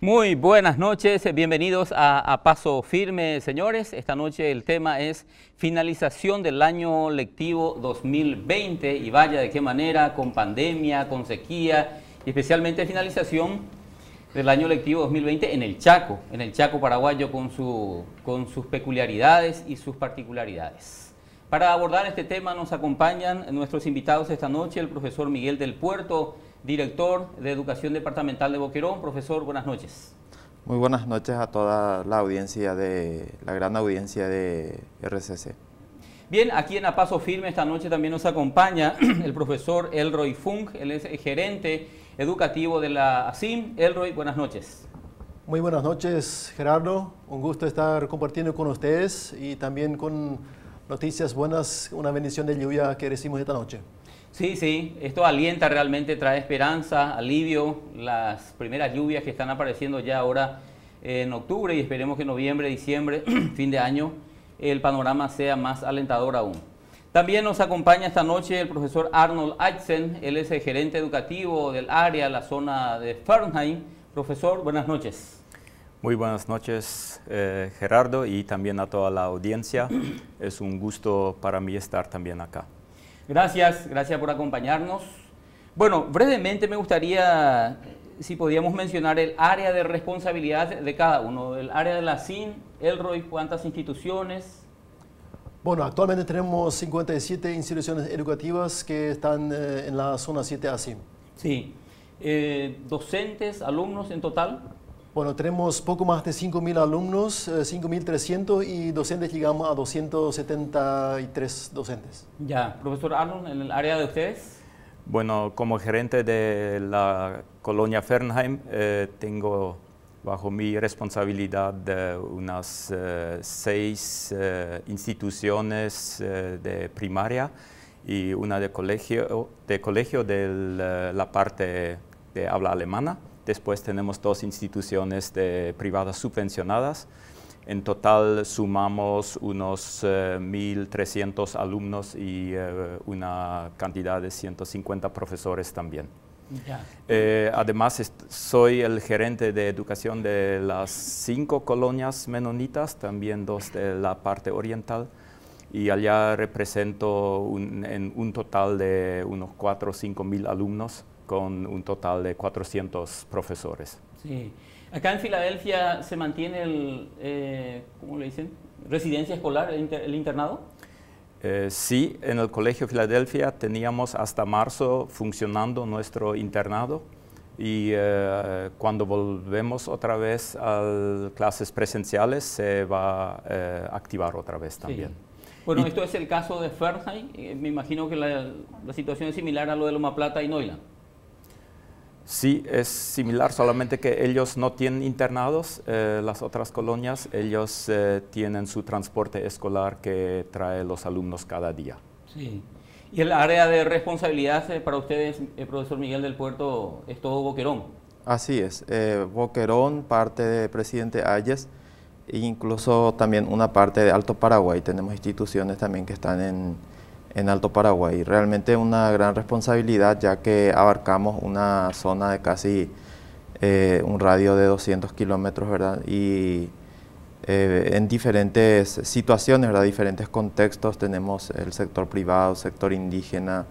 Muy buenas noches, bienvenidos a Paso Firme, señores. Esta noche el tema es finalización del año lectivo 2020 y vaya de qué manera, con pandemia, con sequía y especialmente finalización del año lectivo 2020 en el Chaco paraguayo con sus peculiaridades y sus particularidades. Para abordar este tema nos acompañan nuestros invitados esta noche, el profesor Miguel del Puerto, director de Educación Departamental de Boquerón. Profesor, buenas noches. Muy buenas noches a toda la audiencia la gran audiencia de RCC. Bien, aquí en A Paso Firme esta noche también nos acompaña el profesor Elroy Funk, él es gerente educativo de la ASIM. Elroy, buenas noches. Muy buenas noches, Gerardo. Un gusto estar compartiendo con ustedes y también con noticias buenas, una bendición de lluvia que recibimos esta noche. Sí, esto alienta realmente, trae esperanza, alivio, las primeras lluvias que están apareciendo ya ahora en octubre y esperemos que en noviembre, diciembre, fin de año, el panorama sea más alentador aún. También nos acompaña esta noche el profesor Arnold Aitsen, él es el gerente educativo del área, la zona de Fernheim. Profesor, buenas noches. Muy buenas noches, Gerardo, y también a toda la audiencia. Es un gusto para mí estar también acá. Gracias por acompañarnos. Bueno, brevemente me gustaría, si podíamos mencionar el área de responsabilidad de cada uno, el área de la ASIM. Elroy, ¿cuántas instituciones? Bueno, actualmente tenemos 57 instituciones educativas que están en la zona 7 ASIM. Sí. ¿Docentes, alumnos en total? Bueno, tenemos poco más de 5.000 alumnos, 5.300 y docentes llegamos a 273 docentes. Ya, profesor Arnold, ¿en el área de ustedes? Bueno, como gerente de la colonia Fernheim, tengo bajo mi responsabilidad unas 6 instituciones de primaria y una de colegio de la parte de habla alemana. Después tenemos 2 instituciones privadas subvencionadas. En total sumamos unos 1.300 alumnos y una cantidad de 150 profesores también. Ya. Además, soy el gerente de educación de las 5 colonias menonitas, también 2 de la parte oriental. Y allá represento un total de unos 4 o 5 mil alumnos, con un total de 400 profesores. Sí. Acá en Filadelfia se mantiene ¿cómo le dicen? ¿Residencia escolar, el internado? Sí, en el Colegio Filadelfia teníamos hasta marzo funcionando nuestro internado y cuando volvemos otra vez a clases presenciales se va a activar otra vez también. Sí. Bueno, esto es el caso de Fernheim. Me imagino que la situación es similar a lo de Loma Plata y Neuland. Sí, es similar, solamente que ellos no tienen internados, las otras colonias, ellos tienen su transporte escolar que trae los alumnos cada día. Sí. ¿Y el área de responsabilidad para ustedes, profesor Miguel del Puerto, es todo Boquerón? Así es, Boquerón, parte de Presidente Hayes, e incluso también una parte de Alto Paraguay. Tenemos instituciones también que están en Alto Paraguay. Realmente una gran responsabilidad, ya que abarcamos una zona de casi un radio de 200 kilómetros, ¿verdad? Y en diferentes situaciones, ¿verdad? Diferentes contextos, tenemos el sector privado, sector indígena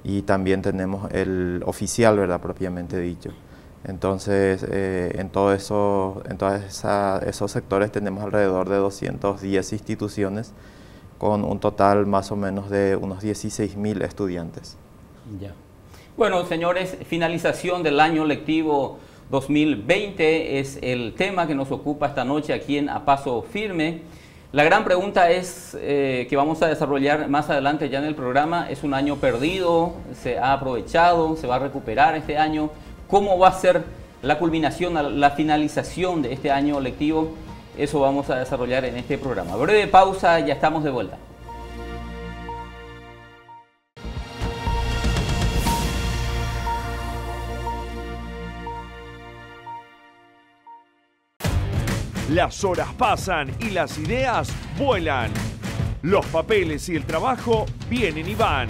y también tenemos el oficial, ¿verdad? Propiamente dicho. Entonces, en todos esos sectores tenemos alrededor de 210 instituciones, con un total más o menos de unos 16.000 estudiantes. Ya. Bueno, señores, finalización del año lectivo 2020 es el tema que nos ocupa esta noche aquí en A Paso Firme. La gran pregunta es que vamos a desarrollar más adelante ya en el programa. ¿Es un año perdido? ¿Se ha aprovechado? ¿Se va a recuperar este año? ¿Cómo va a ser la culminación, la finalización de este año lectivo? Eso vamos a desarrollar en este programa. Breve pausa, ya estamos de vuelta. Las horas pasan y las ideas vuelan. Los papeles y el trabajo vienen y van.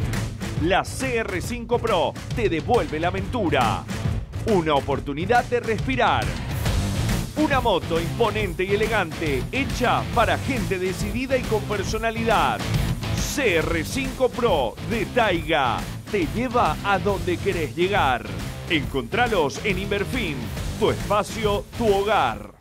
La CR5 Pro te devuelve la aventura. Una oportunidad de respirar. Una moto imponente y elegante, hecha para gente decidida y con personalidad. CR5 Pro de Taiga te lleva a donde querés llegar. Encontralos en Inverfin, tu espacio, tu hogar.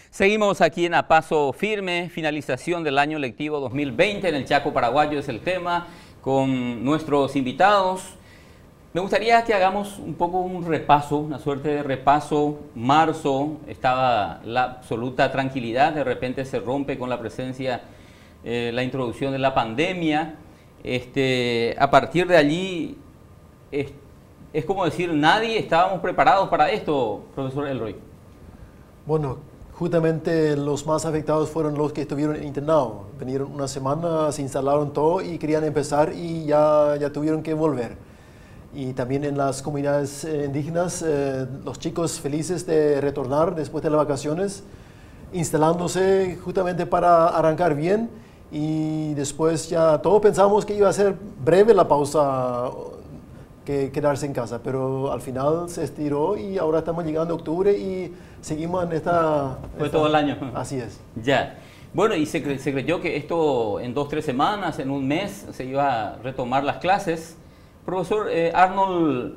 Seguimos aquí en A Paso Firme, finalización del año lectivo 2020 en el Chaco Paraguayo es el tema, con nuestros invitados. Me gustaría que hagamos un poco un repaso, una suerte de repaso. Marzo estaba la absoluta tranquilidad, de repente se rompe con la presencia, la introducción de la pandemia. A partir de allí, es como decir, nadie estábamos preparados para esto, profesor Elroy. Bueno, justamente los más afectados fueron los que estuvieron internados. Vinieron una semana, se instalaron todo y querían empezar y ya tuvieron que volver. Y también en las comunidades indígenas, los chicos felices de retornar después de las vacaciones, instalándose justamente para arrancar bien. Y después ya todos pensamos que iba a ser breve la pausa, que quedarse en casa, pero al final se estiró y ahora estamos llegando a octubre y seguimos en esta... Fue todo el año. Así es. Ya. Bueno, y se creyó que esto en 2-3 semanas, en un mes, se iba a retomar las clases. Profesor Arnold,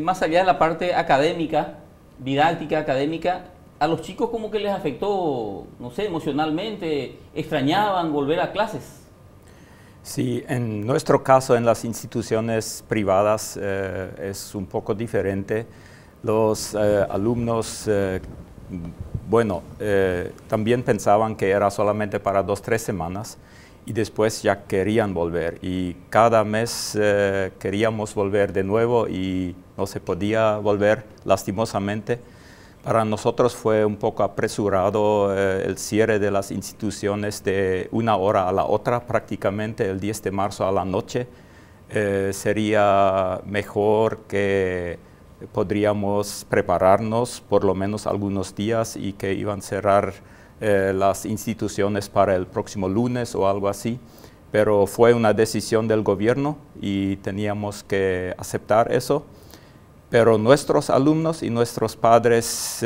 más allá de la parte académica, didáctica, académica, a los chicos como que les afectó, no sé, emocionalmente, extrañaban volver a clases. Sí, en nuestro caso, en las instituciones privadas, es un poco diferente. Los alumnos, también pensaban que era solamente para 2-3 semanas y después ya querían volver. Y cada mes queríamos volver de nuevo y no se podía volver, lastimosamente. Para nosotros fue un poco apresurado el cierre de las instituciones de una hora a la otra, prácticamente el 10 de marzo a la noche. Sería mejor que podríamos prepararnos por lo menos algunos días y que iban a cerrar las instituciones para el próximo lunes o algo así. Pero fue una decisión del gobierno y teníamos que aceptar eso. Pero nuestros alumnos y nuestros padres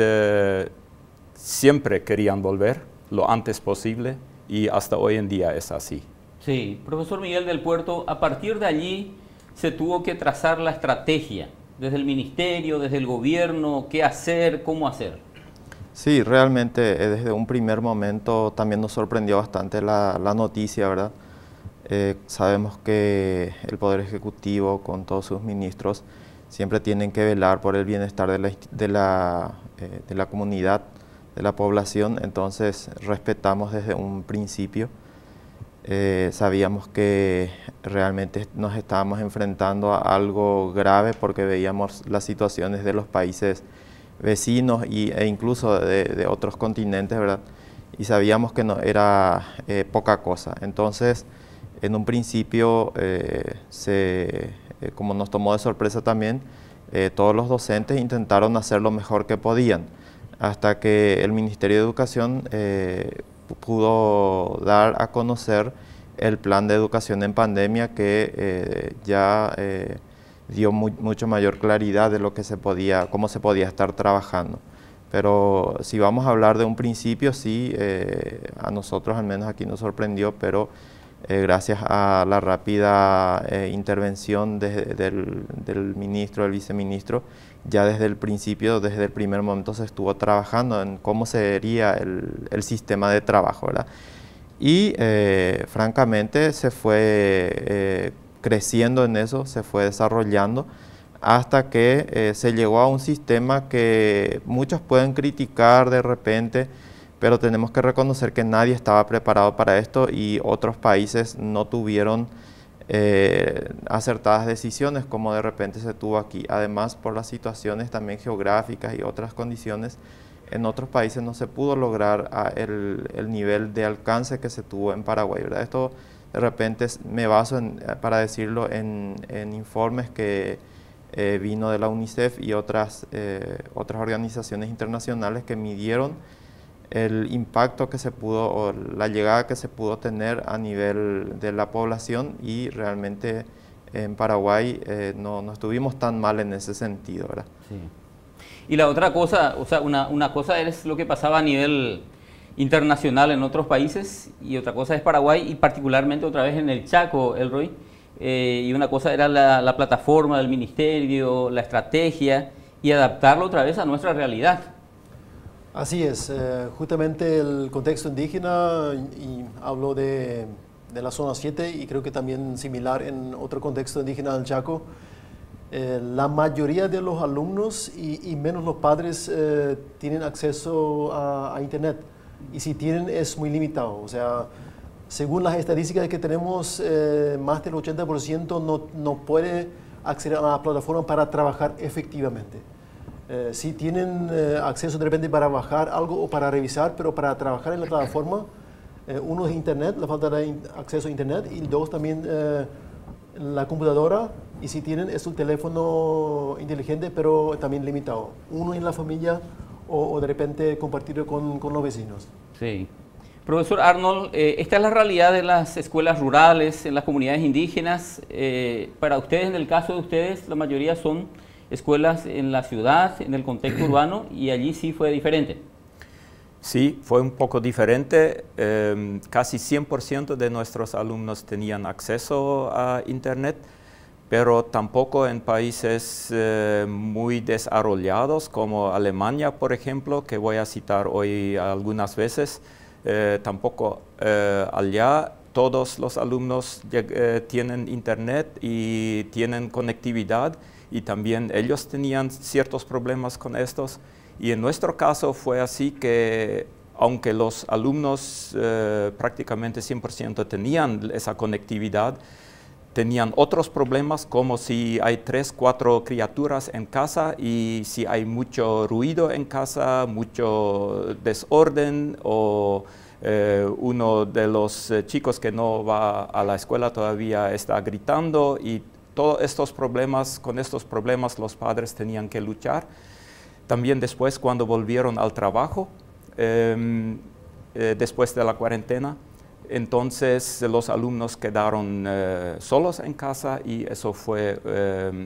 siempre querían volver lo antes posible y hasta hoy en día es así. Sí, profesor Miguel del Puerto, a partir de allí se tuvo que trazar la estrategia desde el ministerio, desde el gobierno, qué hacer, cómo hacer. Sí, realmente desde un primer momento también nos sorprendió bastante la noticia, ¿verdad? Sabemos que el Poder Ejecutivo con todos sus ministros siempre tienen que velar por el bienestar de la comunidad, de la población, entonces respetamos desde un principio. Sabíamos que realmente nos estábamos enfrentando a algo grave porque veíamos las situaciones de los países vecinos e incluso de otros continentes, ¿verdad? Y sabíamos que no era poca cosa. Entonces, en un principio como nos tomó de sorpresa también, todos los docentes intentaron hacer lo mejor que podían, hasta que el Ministerio de Educación pudo dar a conocer el plan de educación en pandemia que ya dio mucho mayor claridad de lo que cómo se podía estar trabajando. Pero si vamos a hablar de un principio, sí, a nosotros al menos aquí nos sorprendió, pero gracias a la rápida intervención del ministro, del viceministro, ya desde el principio, desde el primer momento se estuvo trabajando en cómo sería el sistema de trabajo, ¿verdad? Y francamente se fue creciendo en eso, se fue desarrollando hasta que se llegó a un sistema que muchos pueden criticar de repente, pero tenemos que reconocer que nadie estaba preparado para esto y otros países no tuvieron acertadas decisiones como de repente se tuvo aquí. Además, por las situaciones también geográficas y otras condiciones, en otros países no se pudo lograr el nivel de alcance que se tuvo en Paraguay, ¿verdad? Esto de repente me baso, para decirlo, en informes que vino de la UNICEF y otras organizaciones internacionales que midieron el impacto que se pudo, o la llegada que se pudo tener a nivel de la población, y realmente en Paraguay no estuvimos tan mal en ese sentido, ¿verdad? Sí. Y la otra cosa, o sea, una cosa es lo que pasaba a nivel internacional en otros países y otra cosa es Paraguay y particularmente otra vez en el Chaco, Elroy. Y una cosa era la plataforma del ministerio, la estrategia y adaptarlo otra vez a nuestra realidad. Así es, justamente el contexto indígena, y hablo de la zona 7 y creo que también similar en otro contexto indígena del Chaco, la mayoría de los alumnos y menos los padres tienen acceso a Internet y si tienen es muy limitado, o sea, según las estadísticas que tenemos, más del 80% no puede acceder a la plataforma para trabajar efectivamente. Si tienen acceso de repente para bajar algo o para revisar, pero para trabajar en la plataforma, uno es Internet, la falta de acceso a Internet, y dos también la computadora, y si tienen es un teléfono inteligente, pero también limitado. Uno en la familia o de repente compartirlo con los vecinos. Sí. Profesor Arnold, esta es la realidad de las escuelas rurales, en las comunidades indígenas. Para ustedes, en el caso de ustedes, la mayoría son escuelas en la ciudad, en el contexto urbano, y allí sí fue diferente. Sí, fue un poco diferente. Casi 100% de nuestros alumnos tenían acceso a Internet, pero tampoco en países muy desarrollados como Alemania, por ejemplo, que voy a citar hoy algunas veces. Tampoco allá todos los alumnos tienen Internet y tienen conectividad, y también ellos tenían ciertos problemas con estos. Y en nuestro caso fue así que, aunque los alumnos prácticamente 100% tenían esa conectividad, tenían otros problemas, como si hay 3, 4 criaturas en casa y si hay mucho ruido en casa, mucho desorden, o uno de los chicos que no va a la escuela todavía está gritando, y todos estos problemas, con estos problemas los padres tenían que luchar. También después, cuando volvieron al trabajo, después de la cuarentena, entonces los alumnos quedaron solos en casa, y eso fue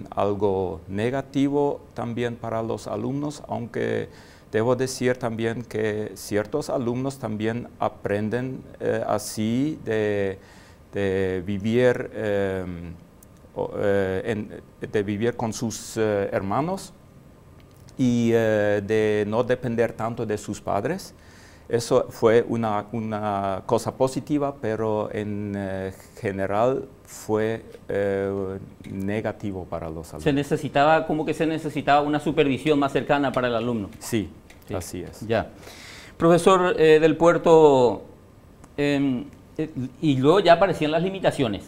algo negativo también para los alumnos, aunque debo decir también que ciertos alumnos también aprenden así de vivir, de vivir con sus hermanos y de no depender tanto de sus padres. Eso fue una cosa positiva, pero en general fue negativo para los alumnos. Se necesitaba una supervisión más cercana para el alumno. Sí, sí. Así es. Ya. Profesor del Puerto, y luego ya aparecían las limitaciones.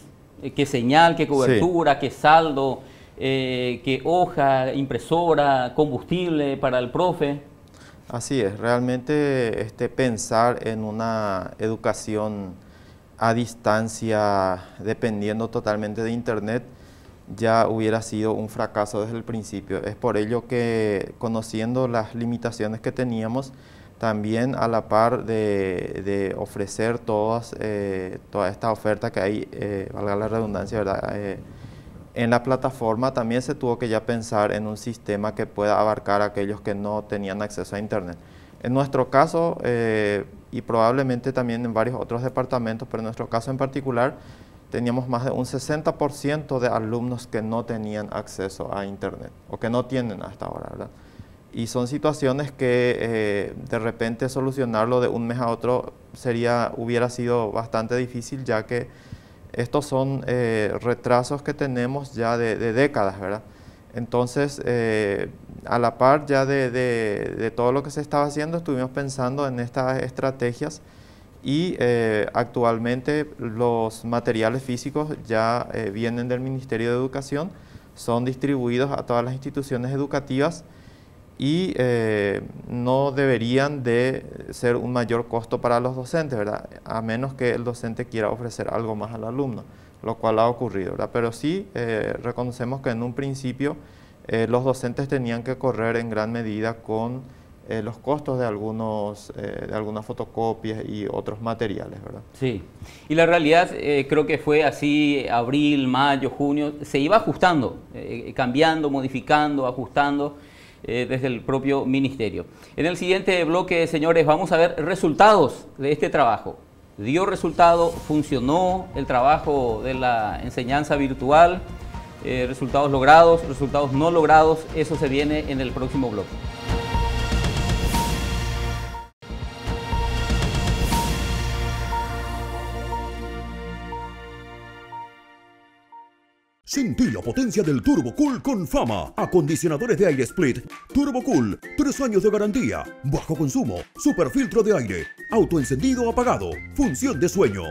¿Qué señal, qué cobertura, sí, qué saldo, qué hoja, impresora, combustible para el profe? Así es, realmente pensar en una educación a distancia dependiendo totalmente de Internet ya hubiera sido un fracaso desde el principio. Es por ello que, conociendo las limitaciones que teníamos, también a la par de ofrecer toda esta oferta que hay, valga la redundancia, ¿verdad? En la plataforma también se tuvo que ya pensar en un sistema que pueda abarcar a aquellos que no tenían acceso a Internet. En nuestro caso, y probablemente también en varios otros departamentos, pero en nuestro caso en particular, teníamos más de un 60% de alumnos que no tenían acceso a Internet, o que no tienen hasta ahora, ¿verdad? Y son situaciones que de repente solucionarlo de un mes a otro hubiera sido bastante difícil, ya que estos son retrasos que tenemos ya de décadas, ¿verdad? Entonces, a la par ya de todo lo que se estaba haciendo, estuvimos pensando en estas estrategias, y actualmente los materiales físicos ya vienen del Ministerio de Educación, son distribuidos a todas las instituciones educativas, y no deberían de ser un mayor costo para los docentes, ¿verdad? A menos que el docente quiera ofrecer algo más al alumno, lo cual ha ocurrido, ¿verdad? Pero sí reconocemos que en un principio los docentes tenían que correr en gran medida con los costos de algunas fotocopias y otros materiales, ¿verdad? Sí, y la realidad creo que fue así, abril, mayo, junio, se iba ajustando, cambiando, modificando, ajustando desde el propio ministerio. En el siguiente bloque, señores, vamos a ver resultados de este trabajo. ¿Dio resultado? ¿Funcionó el trabajo de la enseñanza virtual? Resultados logrados, resultados no logrados, eso se viene en el próximo bloque. Sentí la potencia del Turbo Cool con Fama. Acondicionadores de aire split Turbo Cool, 3 años de garantía, bajo consumo, super filtro de aire, autoencendido apagado, función de sueño.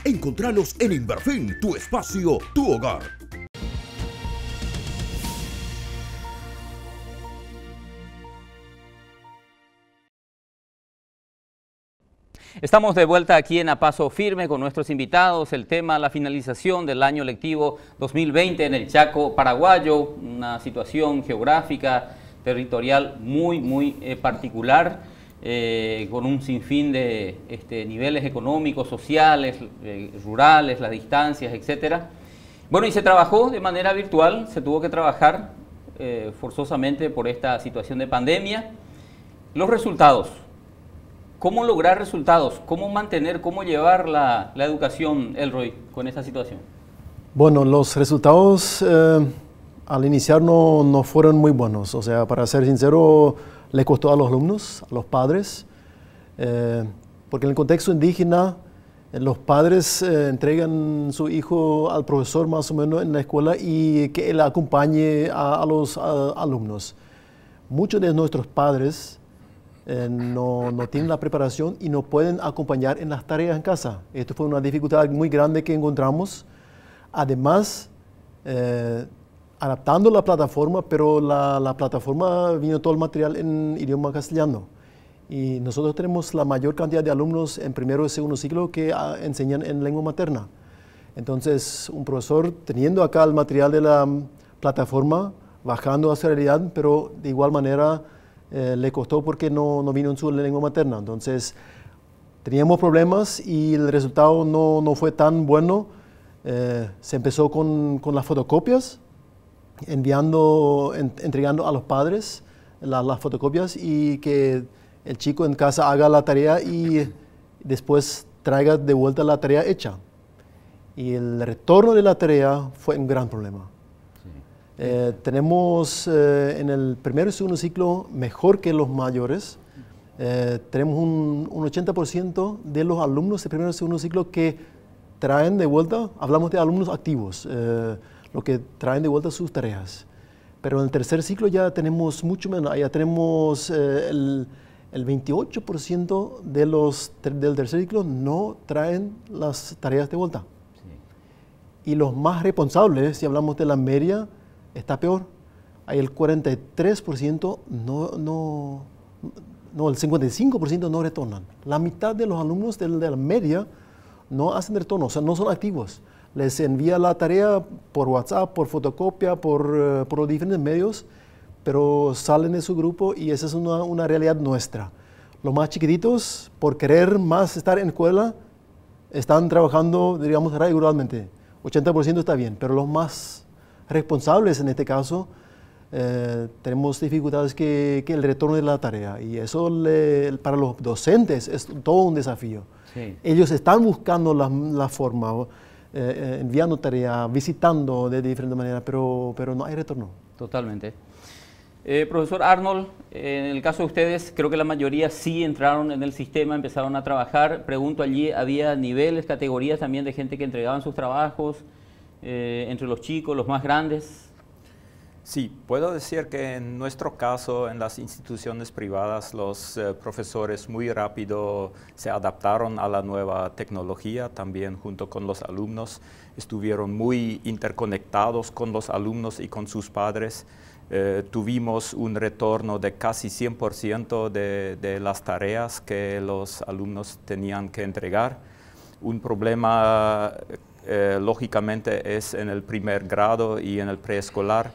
Encontralos en Inverfin, tu espacio, tu hogar. Estamos de vuelta aquí en A Paso Firme con nuestros invitados. El tema, la finalización del año lectivo 2020 en el Chaco paraguayo, una situación geográfica, territorial muy particular, con un sinfín de niveles económicos, sociales, rurales, las distancias, etcétera. Bueno, y se trabajó de manera virtual, se tuvo que trabajar forzosamente por esta situación de pandemia. Los resultados. ¿Cómo lograr resultados? ¿Cómo mantener, cómo llevar la educación, Elroy, con esta situación? Bueno, los resultados al iniciar no fueron muy buenos. O sea, para ser sincero, le costó a los alumnos, a los padres, porque en el contexto indígena, los padres entregan su hijo al profesor más o menos en la escuela y que él acompañe a los alumnos. Muchos de nuestros padres no tienen la preparación y no pueden acompañar en las tareas en casa. Esto fue una dificultad muy grande que encontramos. Además, adaptando la plataforma, pero la plataforma vino todo el material en idioma castellano. Y nosotros tenemos la mayor cantidad de alumnos en primero y segundo ciclo que enseñan en lengua materna. Entonces, un profesor teniendo acá el material de la plataforma, bajando a su realidad, pero de igual manera le costó porque no vino en su lengua materna. Entonces, teníamos problemas y el resultado no fue tan bueno. Se empezó con las fotocopias, entregando a los padres las fotocopias y que el chico en casa haga la tarea y después traiga de vuelta la tarea hecha. Y el retorno de la tarea fue un gran problema. Tenemos en el primer y segundo ciclo mejor que los mayores. Tenemos un 80% de los alumnos de primer y segundo ciclo que traen de vuelta, hablamos de alumnos activos, lo que traen de vuelta sus tareas. Pero en el tercer ciclo ya tenemos mucho menos, ya tenemos el 28% del tercer ciclo no traen las tareas de vuelta. Sí. Y los más responsables, si hablamos de la media, está peor. Hay el 43% el 55% no retornan. La mitad de los alumnos de la media no hacen retorno, o sea, no son activos. Les envía la tarea por WhatsApp, por fotocopia, por los diferentes medios, pero salen de su grupo y esa es una realidad nuestra. Los más chiquititos, por querer más estar en escuela, están trabajando, digamos, regularmente. 80% está bien, pero los más responsables en este caso, tenemos dificultades que el retorno de la tarea y eso para los docentes es todo un desafío. Sí. Ellos están buscando la forma, enviando tarea, visitando de diferente manera, pero no hay retorno. Totalmente. Profesor Arnold, en el caso de ustedes, creo que la mayoría sí entraron en el sistema, empezaron a trabajar. Pregunto, allí había niveles, categorías también de gente que entregaban sus trabajos, entre los chicos, los más grandes. Sí, puedo decir que en nuestro caso, en las instituciones privadas, los profesores muy rápido se adaptaron a la nueva tecnología, también junto con los alumnos, estuvieron muy interconectados con los alumnos y con sus padres. Tuvimos un retorno de casi 100% de las tareas que los alumnos tenían que entregar. Un problema, lógicamente, es en el primer grado y en el preescolar.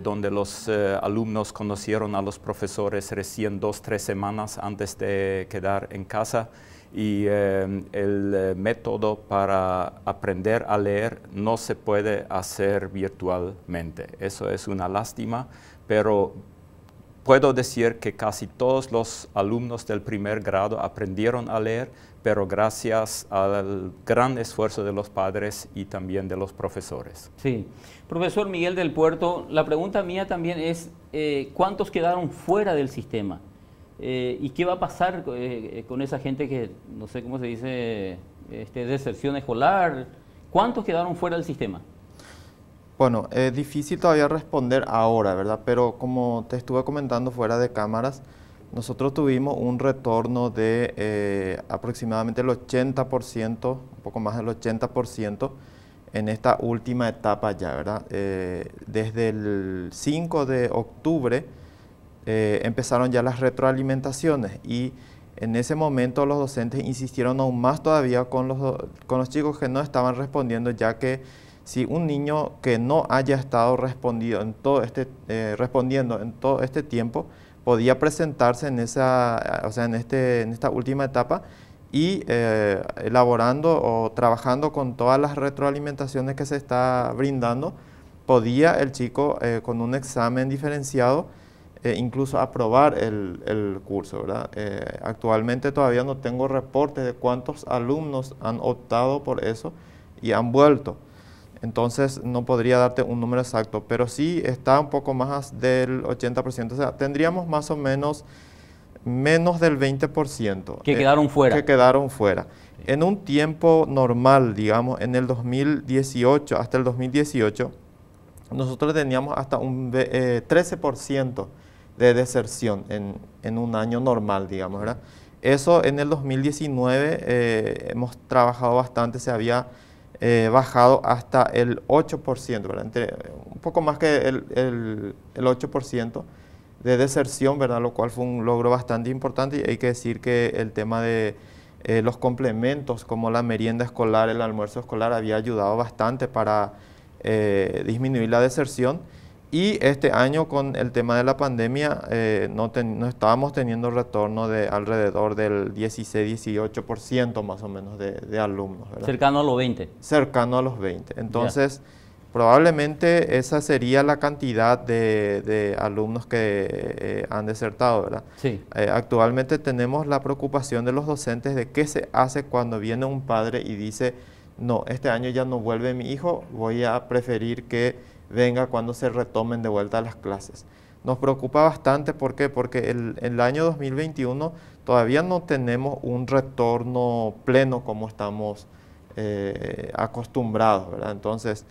donde los alumnos conocieron a los profesores recién 2 o 3 semanas antes de quedar en casa. Y el método para aprender a leer no se puede hacer virtualmente. Eso es una lástima, pero puedo decir que casi todos los alumnos del primer grado aprendieron a leer, pero gracias al gran esfuerzo de los padres y también de los profesores. Sí. Profesor Miguel del Puerto, la pregunta mía también es, ¿cuántos quedaron fuera del sistema? ¿Y qué va a pasar con esa gente que, no sé cómo se dice, deserción escolar? ¿Cuántos quedaron fuera del sistema? Bueno, es difícil todavía responder ahora, ¿verdad? Pero como te estuve comentando fuera de cámaras, nosotros tuvimos un retorno de aproximadamente el 80%, un poco más del 80% en esta última etapa ya, ¿verdad? Desde el 5 de octubre empezaron ya las retroalimentaciones y en ese momento los docentes insistieron aún más todavía con los chicos que no estaban respondiendo, ya que si un niño que no haya estado respondiendo en todo este tiempo, podía presentarse en esta última etapa y elaborando o trabajando con todas las retroalimentaciones que se está brindando, podía el chico con un examen diferenciado incluso aprobar el curso, ¿verdad? Actualmente todavía no tengo reportes de cuántos alumnos han optado por eso y han vuelto. Entonces no podría darte un número exacto, pero sí está un poco más del 80%, o sea, tendríamos más o menos del 20%. Que quedaron fuera. Que quedaron fuera. Sí. En un tiempo normal, digamos, en el 2018, hasta el 2018, nosotros teníamos hasta un 13% de deserción en un año normal, digamos, ¿verdad? Eso en el 2019 hemos trabajado bastante, se había bajado hasta el 8%, ¿verdad? Un poco más que el 8% de deserción, ¿verdad? Lo cual fue un logro bastante importante y hay que decir que el tema de los complementos como la merienda escolar, el almuerzo escolar había ayudado bastante para disminuir la deserción. Y este año con el tema de la pandemia no estábamos teniendo retorno de alrededor del 16-18% más o menos de alumnos, ¿verdad? Cercano a los 20. Cercano a los 20. Entonces, probablemente esa sería la cantidad de alumnos que han desertado, ¿verdad? Sí. Actualmente tenemos la preocupación de los docentes de qué se hace cuando viene un padre y dice, no, este año ya no vuelve mi hijo, voy a preferir que venga cuando se retomen de vuelta a las clases. Nos preocupa bastante, ¿por qué? Porque el año 2021 todavía no tenemos un retorno pleno como estamos acostumbrados, ¿verdad? Entonces,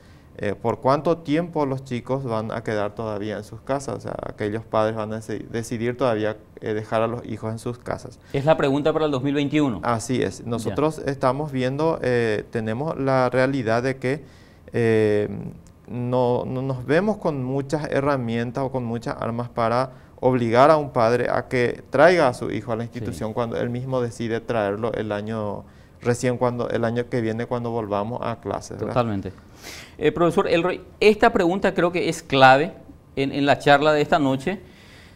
¿por cuánto tiempo los chicos van a quedar todavía en sus casas? O sea, aquellos padres van a decidir todavía dejar a los hijos en sus casas. Es la pregunta para el 2021. Así es. Nosotros estamos viendo, tenemos la realidad de que no nos vemos con muchas herramientas o con muchas armas para obligar a un padre a que traiga a su hijo a la institución cuando él mismo decide traerlo el año que viene cuando volvamos a clases, ¿verdad? Totalmente. Profesor Elroy, esta pregunta creo que es clave en la charla de esta noche,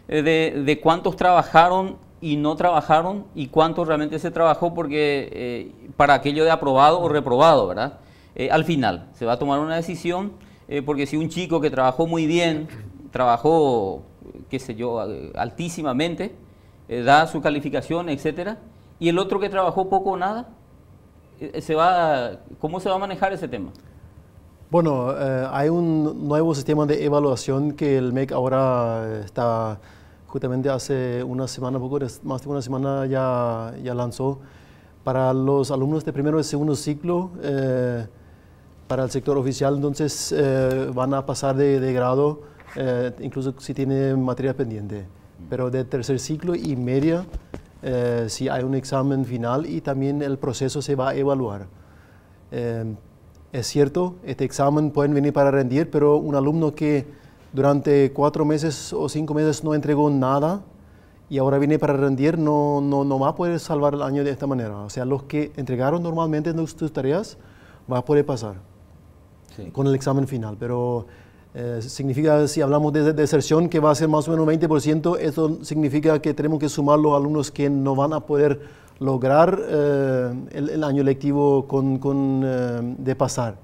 de cuántos trabajaron y no trabajaron y cuánto realmente se trabajó, porque para aquello de aprobado o reprobado, ¿verdad? Al final se va a tomar una decisión. Porque si un chico que trabajó muy bien, trabajó, qué sé yo, altísimamente, da su calificación, etcétera, y el otro que trabajó poco o nada, ¿cómo se va a manejar ese tema? Bueno, hay un nuevo sistema de evaluación que el MEC ahora está, justamente hace una semana, poco más de una semana ya lanzó, para los alumnos de primero y segundo ciclo. Para el sector oficial, entonces van a pasar de grado, incluso si tiene materia pendiente. Pero de tercer ciclo y media, si hay un examen final y también el proceso se va a evaluar. Es cierto, este examen pueden venir para rendir, pero un alumno que durante 4 meses o 5 meses no entregó nada y ahora viene para rendir, no va a poder salvar el año de esta manera. O sea, los que entregaron normalmente sus tareas, va a poder pasar. Sí. Con el examen final, pero Significa, si hablamos de deserción, que va a ser más o menos 20%, eso significa que tenemos que sumar los alumnos que no van a poder lograr el año lectivo de pasar.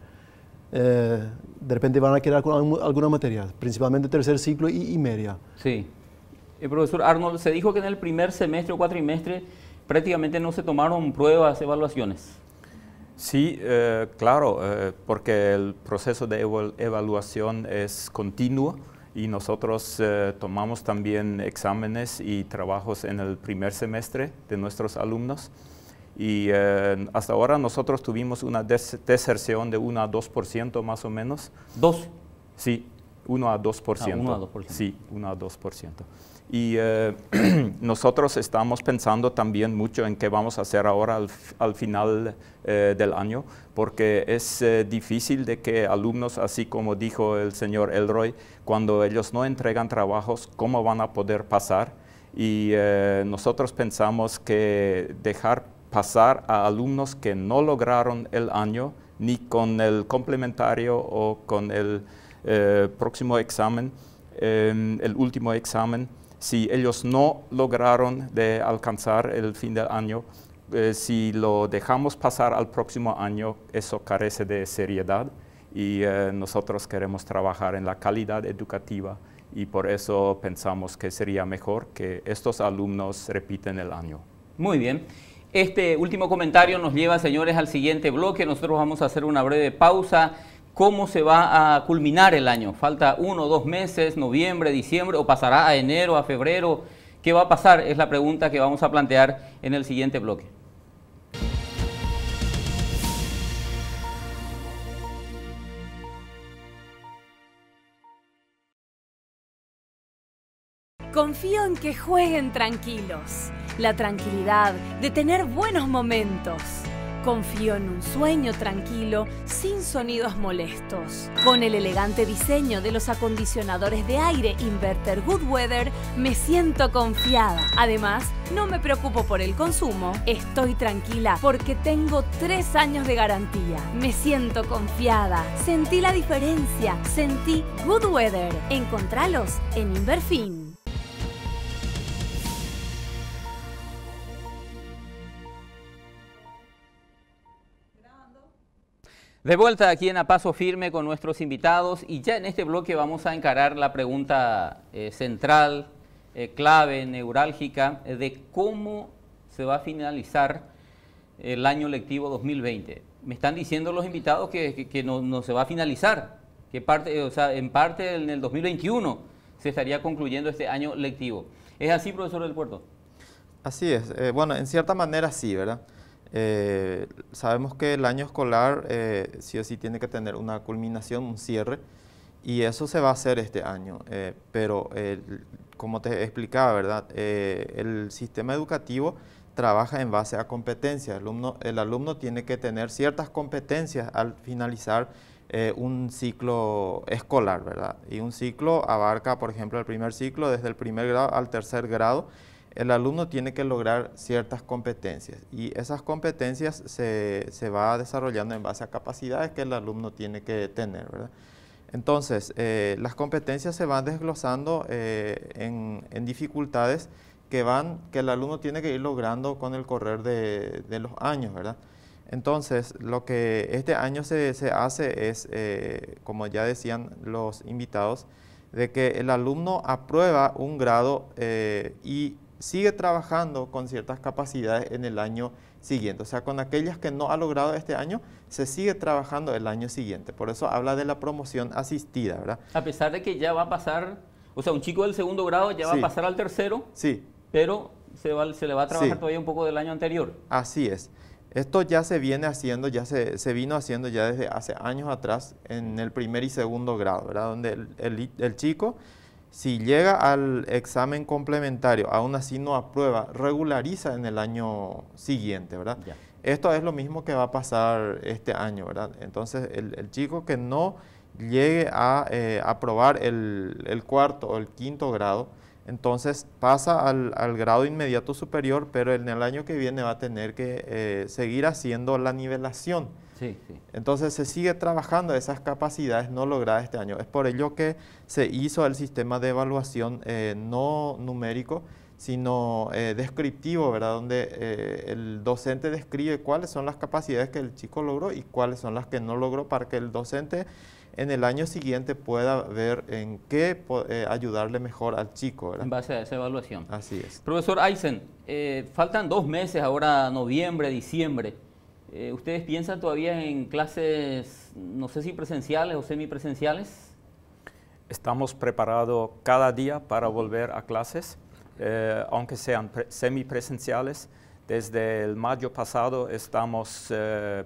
De repente van a quedar con alguna materia, principalmente tercer ciclo y media. Sí. Profesor Arnold, se dijo que en el primer semestre o cuatrimestre prácticamente no se tomaron pruebas, evaluaciones. Sí, claro, porque el proceso de evaluación es continuo y nosotros tomamos también exámenes y trabajos en el primer semestre de nuestros alumnos. Y hasta ahora nosotros tuvimos una deserción de 1 a 2% más o menos. ¿2? Sí, 1 a 2%. 1 a 2%. Sí, 1 a 2%. Y nosotros estamos pensando también mucho en qué vamos a hacer ahora al final del año, porque es difícil de que alumnos, así como dijo el señor Elroy, cuando ellos no entregan trabajos, ¿cómo van a poder pasar? Y nosotros pensamos que dejar pasar a alumnos que no lograron el año, ni con el complementario o con el próximo examen, el último examen, si ellos no lograron de alcanzar el fin del año, si lo dejamos pasar al próximo año, eso carece de seriedad y nosotros queremos trabajar en la calidad educativa y por eso pensamos que sería mejor que estos alumnos repiten el año. Muy bien. Este último comentario nos lleva, señores, al siguiente bloque. Nosotros vamos a hacer una breve pausa. ¿Cómo se va a culminar el año? ¿Falta 1 o 2 meses, noviembre, diciembre, o pasará a enero, a febrero? ¿Qué va a pasar? Es la pregunta que vamos a plantear en el siguiente bloque. Confío en que jueguen tranquilos. La tranquilidad de tener buenos momentos. Confío en un sueño tranquilo, sin sonidos molestos. Con el elegante diseño de los acondicionadores de aire Inverter Goodweather, me siento confiada. Además, no me preocupo por el consumo. Estoy tranquila porque tengo 3 años de garantía. Me siento confiada. Sentí la diferencia. Sentí Goodweather. Encontralos en Inverfin. De vuelta aquí en A Paso Firme con nuestros invitados y ya en este bloque vamos a encarar la pregunta central, clave, neurálgica, de cómo se va a finalizar el año lectivo 2020. Me están diciendo los invitados que no se va a finalizar, que en parte en el 2021 se estaría concluyendo este año lectivo. ¿Es así, profesor del Puerto? Así es. Bueno, en cierta manera sí, ¿verdad? Sabemos que el año escolar sí o sí tiene que tener una culminación, un cierre, y eso se va a hacer este año, pero como te explicaba, ¿verdad? El sistema educativo trabaja en base a competencias. El alumno tiene que tener ciertas competencias al finalizar un ciclo escolar, ¿verdad? Y un ciclo abarca, por ejemplo, el primer ciclo desde el primer grado al tercer grado. El alumno tiene que lograr ciertas competencias y esas competencias se va desarrollando en base a capacidades que el alumno tiene que tener, ¿verdad? Entonces, las competencias se van desglosando en dificultades que el alumno tiene que ir logrando con el correr de los años, ¿verdad? Entonces, lo que este año se hace es, como ya decían los invitados, de que el alumno aprueba un grado y sigue trabajando con ciertas capacidades en el año siguiente. O sea, con aquellas que no ha logrado este año, se sigue trabajando el año siguiente. Por eso habla de la promoción asistida, ¿verdad? A pesar de que ya va a pasar, o sea, un chico del segundo grado ya va a pasar al tercero, sí, pero se le va a trabajar todavía un poco del año anterior. Así es. Esto ya se viene haciendo, ya se vino haciendo ya desde hace años atrás en el primer y segundo grado, ¿verdad? Donde el chico, si llega al examen complementario, aún así no aprueba, regulariza en el año siguiente, ¿verdad? Ya. Esto es lo mismo que va a pasar este año, ¿verdad? Entonces, el chico que no llegue a aprobar el cuarto o el quinto grado, entonces pasa al grado inmediato superior, pero en el año que viene va a tener que seguir haciendo la nivelación Sí, sí. Entonces se sigue trabajando esas capacidades no logradas este año. Es por ello que se hizo el sistema de evaluación no numérico, sino descriptivo, ¿verdad? Donde el docente describe cuáles son las capacidades que el chico logró y cuáles son las que no logró, para que el docente en el año siguiente pueda ver en qué ayudarle mejor al chico, ¿verdad? En base a esa evaluación. Así es. Profesor Aysen, faltan 2 meses, ahora noviembre, diciembre. ¿Ustedes piensan todavía en clases, no sé si presenciales o semipresenciales? Estamos preparados cada día para volver a clases, aunque sean semipresenciales. Desde el mayo pasado estamos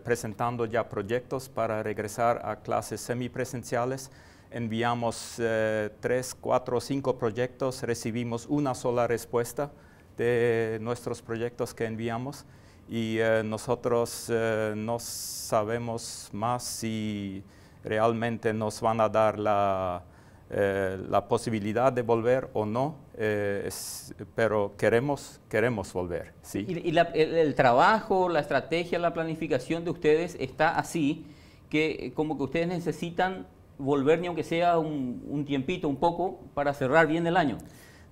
presentando ya proyectos para regresar a clases semipresenciales. Enviamos 3, 4, 5 proyectos, recibimos una sola respuesta de nuestros proyectos que enviamos. Y nosotros no sabemos más si realmente nos van a dar la posibilidad de volver o no, pero queremos volver, ¿sí? ¿Y el trabajo, la estrategia, la planificación de ustedes está así, que como que ustedes necesitan volver, ni aunque sea un tiempito, un poco, para cerrar bien el año?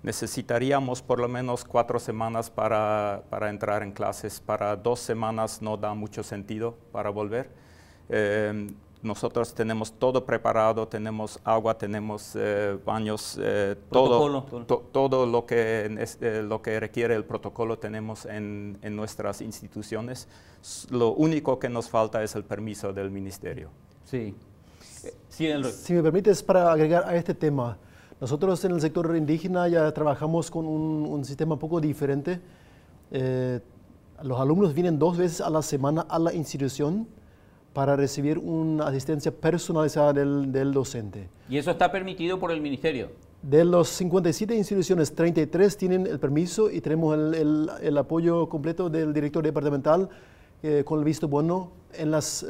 Necesitaríamos por lo menos 4 semanas para entrar en clases. Para 2 semanas no da mucho sentido para volver. Nosotros tenemos todo preparado, tenemos agua, tenemos baños, todo lo que requiere el protocolo tenemos en nuestras instituciones. Lo único que nos falta es el permiso del ministerio. Sí. Sí, Enrique. Si me permites, para agregar a este tema, nosotros en el sector indígena ya trabajamos con un sistema un poco diferente. Los alumnos vienen 2 veces a la semana a la institución para recibir una asistencia personalizada del docente. ¿Y eso está permitido por el ministerio? De los 57 instituciones, 33 tienen el permiso y tenemos el apoyo completo del director departamental con el visto bueno en las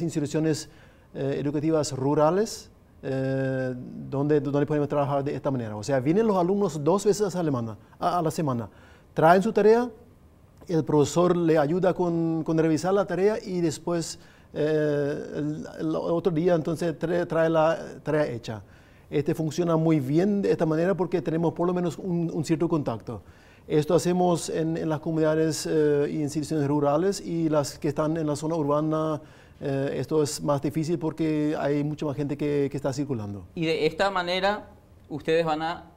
instituciones educativas rurales, donde podemos trabajar de esta manera. O sea, vienen los alumnos 2 veces a la semana, traen su tarea, el profesor le ayuda con revisar la tarea y después el otro día entonces trae la tarea hecha. Funciona muy bien de esta manera porque tenemos por lo menos un cierto contacto. Esto hacemos en las comunidades y instituciones rurales, y las que están en la zona urbana. Esto es más difícil porque hay mucha más gente que está circulando. Y de esta manera ustedes van a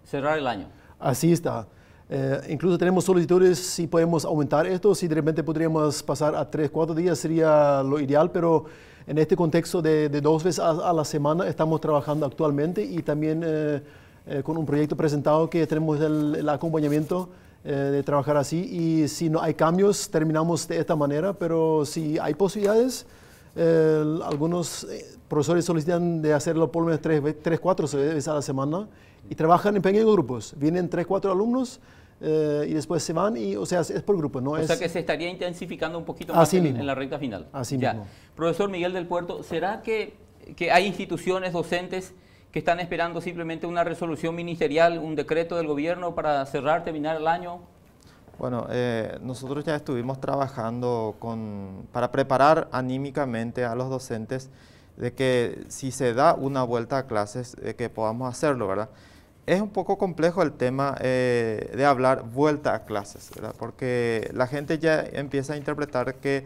cerrar el año. Así está. Incluso tenemos solicitudes si podemos aumentar esto, si de repente podríamos pasar a 3, 4 días sería lo ideal, pero en este contexto de 2 veces a la semana estamos trabajando actualmente, y también con un proyecto presentado que tenemos el acompañamiento de trabajar así, y si no hay cambios terminamos de esta manera, pero si hay posibilidades, algunos profesores solicitan de hacerlo por lo menos 3, 4 veces a la semana, y trabajan en pequeños grupos, vienen 3, 4 alumnos y después se van, y, o sea, es por grupo. ¿No? O sea que se estaría intensificando un poquito más en la recta final. Así ya. mismo. Profesor Miguel del Puerto, ¿será que hay instituciones docentes que están esperando simplemente una resolución ministerial, un decreto del gobierno para cerrar, terminar el año? Bueno, nosotros ya estuvimos trabajando para preparar anímicamente a los docentes de que si se da una vuelta a clases, que podamos hacerlo, ¿verdad? Es un poco complejo el tema de hablar vuelta a clases, ¿verdad? Porque la gente ya empieza a interpretar que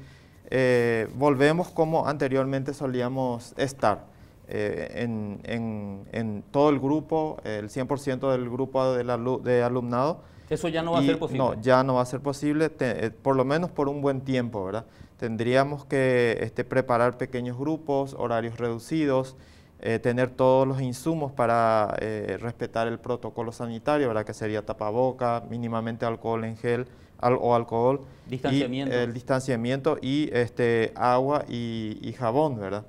volvemos como anteriormente solíamos estar, en todo el grupo, el 100% del grupo de alumnado. Eso ya no va a ser posible. No, ya no va a ser posible, por lo menos por un buen tiempo, ¿verdad? Tendríamos que preparar pequeños grupos, horarios reducidos, tener todos los insumos para respetar el protocolo sanitario, ¿verdad? Que sería tapaboca, mínimamente alcohol en gel o alcohol. Distanciamiento. Y, el distanciamiento y agua y jabón, ¿verdad?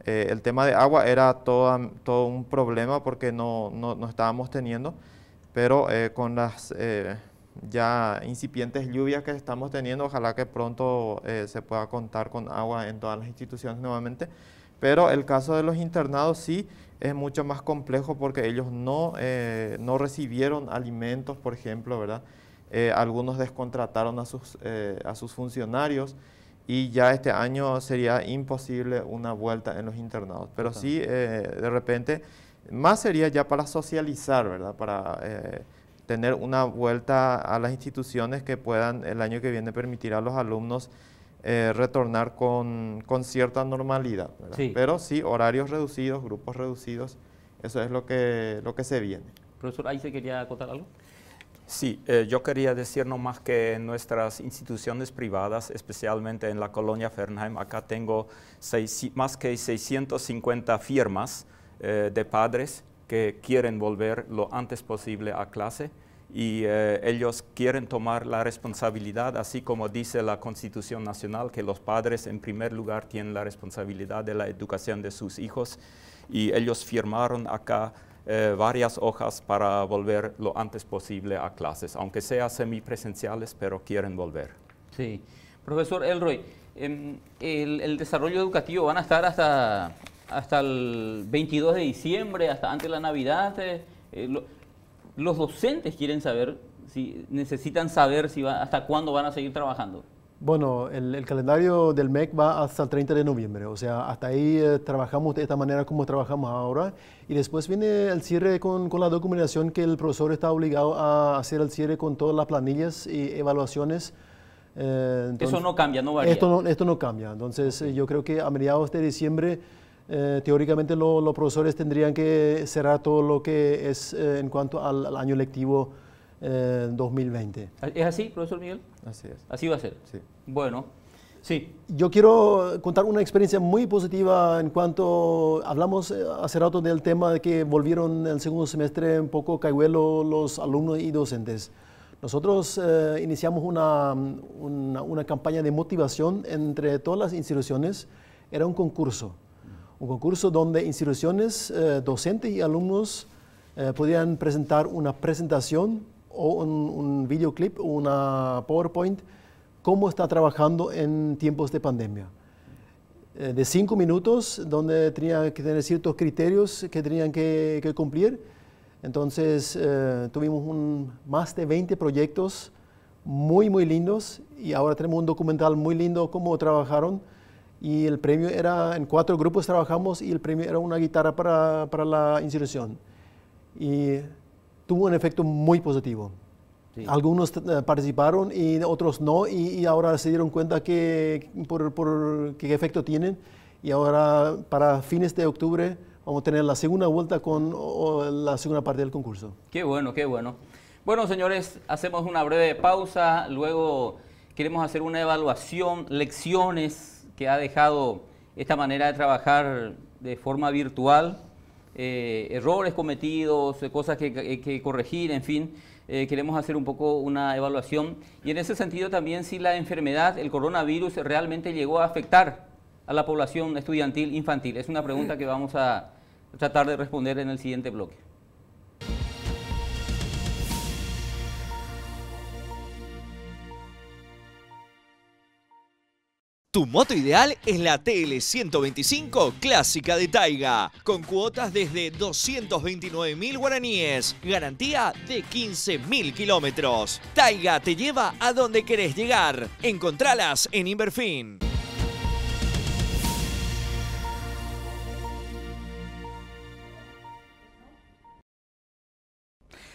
El tema de agua era todo un problema porque no estábamos teniendo, pero con las ya incipientes lluvias que estamos teniendo, ojalá que pronto se pueda contar con agua en todas las instituciones nuevamente. Pero el caso de los internados sí es mucho más complejo porque ellos no recibieron alimentos, por ejemplo, ¿verdad? Algunos descontrataron a sus funcionarios y ya este año sería imposible una vuelta en los internados. Pero sí, de repente, más sería ya para socializar, ¿verdad? Para tener una vuelta a las instituciones que puedan el año que viene permitir a los alumnos retornar con cierta normalidad, ¿verdad? Sí. Pero sí, horarios reducidos, grupos reducidos, eso es lo que se viene. Profesor, ¿ahí se quería acotar algo? Sí, yo quería decir nomás que en nuestras instituciones privadas, especialmente en la colonia Fernheim, acá tengo más que 650 firmas de padres que quieren volver lo antes posible a clase y ellos quieren tomar la responsabilidad, así como dice la Constitución Nacional, que los padres en primer lugar tienen la responsabilidad de la educación de sus hijos y ellos firmaron acá varias hojas para volver lo antes posible a clases, aunque sea semipresenciales, pero quieren volver. Sí. Profesor Elroy, el desarrollo educativo van a estar hasta el 22 de diciembre, hasta antes de la Navidad. Los docentes quieren saber, necesitan saber hasta cuándo van a seguir trabajando. Bueno, el calendario del MEC va hasta el 30 de noviembre, o sea, hasta ahí trabajamos de esta manera como trabajamos ahora, y después viene el cierre con la documentación que el profesor está obligado a hacer el cierre con todas las planillas y evaluaciones. Entonces, eso no cambia, no varía. Esto no cambia, entonces yo creo que a mediados de diciembre teóricamente los profesores tendrían que cerrar todo lo que es en cuanto al año lectivo 2020. ¿Es así, profesor Miguel? Así es. Así va a ser. Sí. Bueno, sí. Yo quiero contar una experiencia muy positiva en cuanto hablamos hace rato del tema de que volvieron el segundo semestre un poco caigüelo los alumnos y docentes. Nosotros iniciamos una campaña de motivación entre todas las instituciones. Era un concurso donde instituciones, docentes y alumnos podían presentar una presentación o un videoclip o una PowerPoint, cómo está trabajando en tiempos de pandemia. De 5 minutos, donde tenían que tener ciertos criterios que tenían que cumplir. Entonces, tuvimos más de 20 proyectos muy, muy lindos y ahora tenemos un documental muy lindo cómo trabajaron. Y el premio era, en 4 grupos trabajamos y el premio era una guitarra para la institución. Y tuvo un efecto muy positivo. Sí. Algunos participaron y otros no, y ahora se dieron cuenta por qué efecto tienen. Y ahora para fines de octubre vamos a tener la segunda vuelta con la segunda parte del concurso. Qué bueno, qué bueno. Bueno, señores, hacemos una breve pausa, luego queremos hacer una evaluación, lecciones que ha dejado esta manera de trabajar de forma virtual, errores cometidos, cosas que corregir, en fin. Queremos hacer un poco una evaluación y en ese sentido también si la enfermedad, el coronavirus, realmente llegó a afectar a la población estudiantil infantil. Es una pregunta que vamos a tratar de responder en el siguiente bloque. Tu moto ideal es la TL125 clásica de Taiga, con cuotas desde 229.000 guaraníes, garantía de 15.000 kilómetros. Taiga te lleva a donde querés llegar. Encontralas en Inverfin.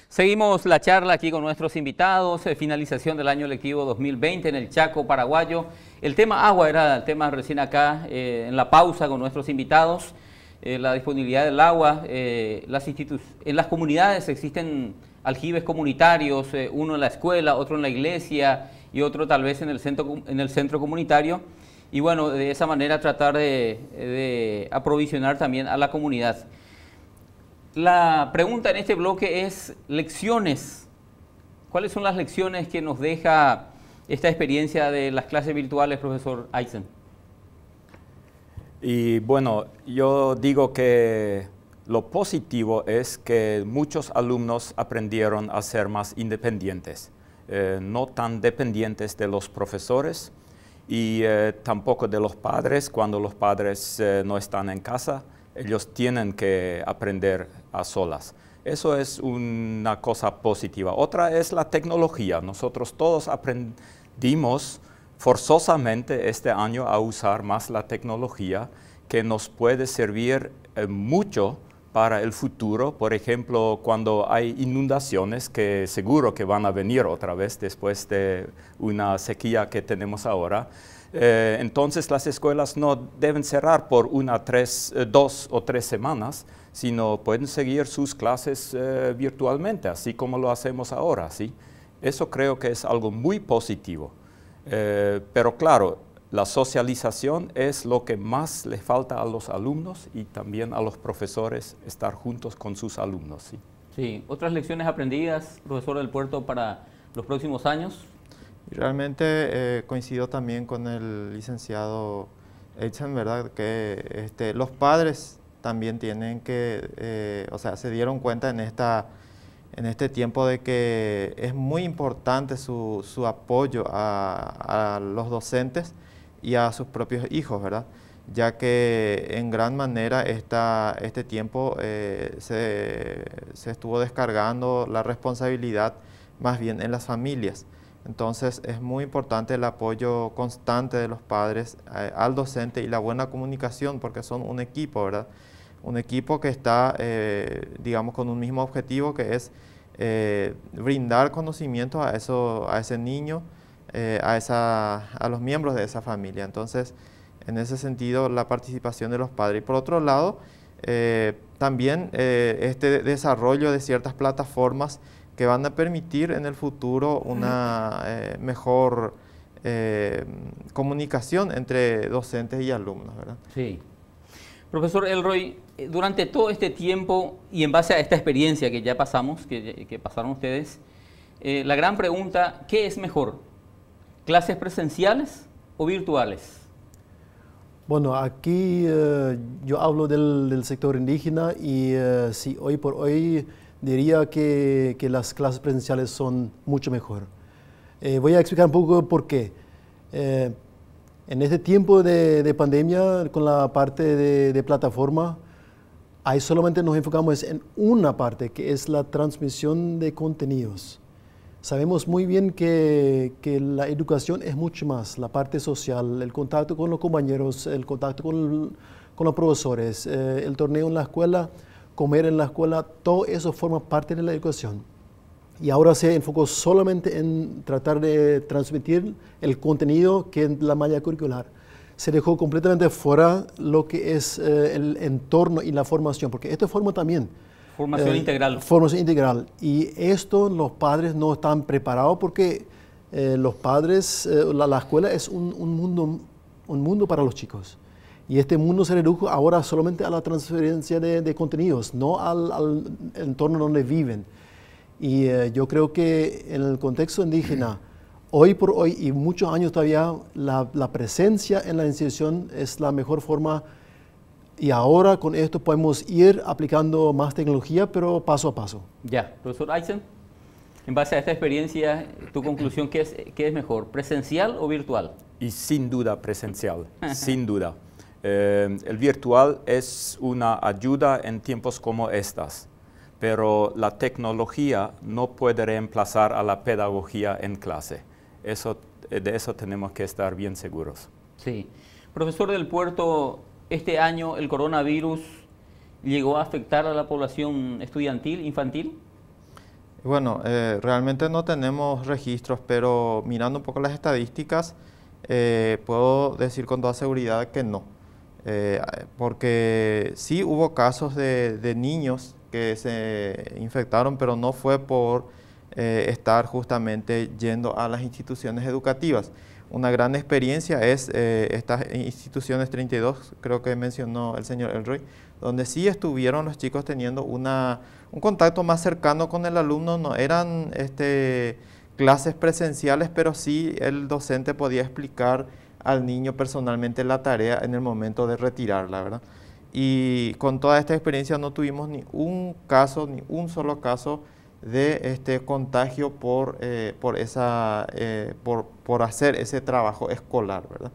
Seguimos la charla aquí con nuestros invitados, finalización del año lectivo 2020 en el Chaco paraguayo. El tema agua era el tema recién acá, en la pausa con nuestros invitados, la disponibilidad del agua. En las comunidades existen aljibes comunitarios, uno en la escuela, otro en la iglesia y otro tal vez en el centro comunitario. Y bueno, de esa manera tratar de aprovisionar también a la comunidad. La pregunta en este bloque es lecciones. ¿Cuáles son las lecciones que nos deja esta experiencia de las clases virtuales, profesor Aysen? Y bueno, yo digo que lo positivo es que muchos alumnos aprendieron a ser más independientes, no tan dependientes de los profesores y tampoco de los padres cuando los padres no están en casa. Ellos tienen que aprender a solas. Eso es una cosa positiva. Otra es la tecnología. Nosotros todos aprendimos forzosamente este año a usar más la tecnología que nos puede servir mucho para el futuro. Por ejemplo, cuando hay inundaciones, que seguro que van a venir otra vez después de una sequía que tenemos ahora, entonces las escuelas no deben cerrar por 2 o 3 semanas, sino pueden seguir sus clases virtualmente, así como lo hacemos ahora, ¿sí? Eso creo que es algo muy positivo. Pero claro, la socialización es lo que más le falta a los alumnos y también a los profesores, estar juntos con sus alumnos, ¿sí? Sí. ¿Otras lecciones aprendidas, profesor del Puerto, para los próximos años? Y realmente coincido también con el licenciado Edson, ¿verdad? Que los padres también tienen que, o sea, se dieron cuenta en este tiempo de que es muy importante su apoyo a los docentes y a sus propios hijos, ¿verdad? Ya que en gran manera este tiempo se estuvo descargando la responsabilidad más bien en las familias. Entonces es muy importante el apoyo constante de los padres al docente y la buena comunicación, porque son un equipo, ¿verdad? Un equipo que está, digamos, con un mismo objetivo, que es brindar conocimiento a ese niño, a los miembros de esa familia. Entonces, en ese sentido, la participación de los padres. Y por otro lado, también este desarrollo de ciertas plataformas que van a permitir en el futuro una mejor comunicación entre docentes y alumnos, ¿verdad? Sí. Profesor Elroy, durante todo este tiempo y en base a esta experiencia que ya pasamos, que pasaron ustedes, la gran pregunta, ¿qué es mejor? ¿Clases presenciales o virtuales? Bueno, aquí yo hablo del sector indígena y sí, hoy por hoy diría que las clases presenciales son mucho mejor. Voy a explicar un poco por qué. En este tiempo de pandemia, con la parte de plataforma, ahí solamente nos enfocamos en una parte, que es la transmisión de contenidos. Sabemos muy bien que la educación es mucho más, la parte social, el contacto con los compañeros, el contacto con los profesores, el torneo en la escuela, comer en la escuela, todo eso forma parte de la educación. Y ahora se enfocó solamente en tratar de transmitir el contenido que en la malla curricular. Se dejó completamente fuera lo que es el entorno y la formación, porque esto forma también. Formación integral. Formación integral. Y esto los padres no están preparados porque los padres, la escuela es un mundo para los chicos. Y este mundo se redujo ahora solamente a la transferencia de contenidos, no al entorno donde viven. Y yo creo que en el contexto indígena, hoy por hoy y muchos años todavía, la presencia en la institución es la mejor forma. Y ahora con esto podemos ir aplicando más tecnología, pero paso a paso. Ya, profesor Aysen, en base a esta experiencia, tu conclusión, ¿qué es mejor, presencial o virtual? Y sin duda presencial, sin duda. El virtual es una ayuda en tiempos como estas, pero la tecnología no puede reemplazar a la pedagogía en clase. De eso tenemos que estar bien seguros. Sí. Profesor del Puerto, este año el coronavirus llegó a afectar a la población estudiantil, infantil. Bueno, realmente no tenemos registros, pero mirando un poco las estadísticas, puedo decir con toda seguridad que no. Porque sí hubo casos de niños que se infectaron, pero no fue por estar justamente yendo a las instituciones educativas. Una gran experiencia es estas instituciones 32, creo que mencionó el señor Elroy, donde sí estuvieron los chicos teniendo un contacto más cercano con el alumno. No eran clases presenciales, pero sí el docente podía explicar al niño personalmente la tarea en el momento de retirarla, ¿verdad? Y con toda esta experiencia no tuvimos ni un solo caso de contagio por hacer ese trabajo escolar, ¿verdad?